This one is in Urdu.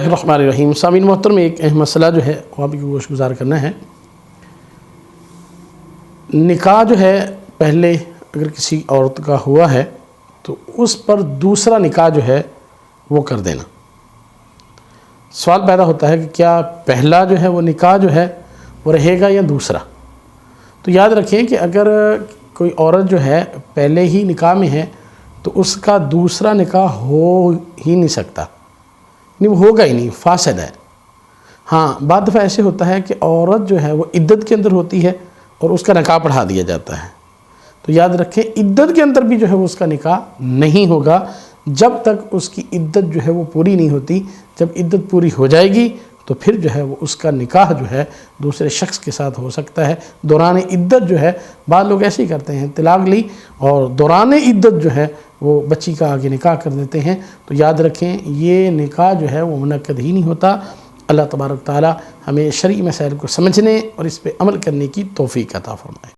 الرحمن الرحیم۔ سامعین محترم، ایک اہم مسئلہ جو ہے وہ آپ کی گوش گزار کرنا ہے۔ نکاح جو ہے پہلے اگر کسی عورت کا ہوا ہے تو اس پر دوسرا نکاح جو ہے وہ کر دینا۔ سوال پیدا ہوتا ہے کہ کیا پہلا جو ہے وہ نکاح جو ہے وہ رہے گا یا دوسرا؟ تو یاد رکھیں کہ اگر کوئی عورت جو ہے پہلے ہی نکاح میں ہے تو اس کا دوسرا نکاح ہو ہی نہیں سکتا، نہیں وہ ہوگا ہی نہیں، فاسد ہے۔ ہاں، بعض دفعہ ایسے ہوتا ہے کہ عورت جو ہے وہ عدت کے اندر ہوتی ہے اور اس کا نکاح پڑھا دیا جاتا ہے، تو یاد رکھیں عدت کے اندر بھی جو ہے وہ اس کا نکاح نہیں ہوگا جب تک اس کی عدت جو ہے وہ پوری نہیں ہوتی۔ جب عدت پوری ہو جائے گی تو پھر جو ہے وہ اس کا نکاح جو ہے دوسرے شخص کے ساتھ ہو سکتا ہے۔ دوران عدت جو ہے بعض لوگ ایسے ہی کرتے ہیں، طلاق لی اور دوران عدت جو ہے وہ بچی کا آگے نکاح کر دیتے ہیں، تو یاد رکھیں یہ نکاح جو ہے وہ منعقد ہی نہیں ہوتا۔ اللہ تبارک تعالی ہمیں شرعی مسائل کو سمجھنے اور اس پہ عمل کرنے کی توفیق عطا فرمائے۔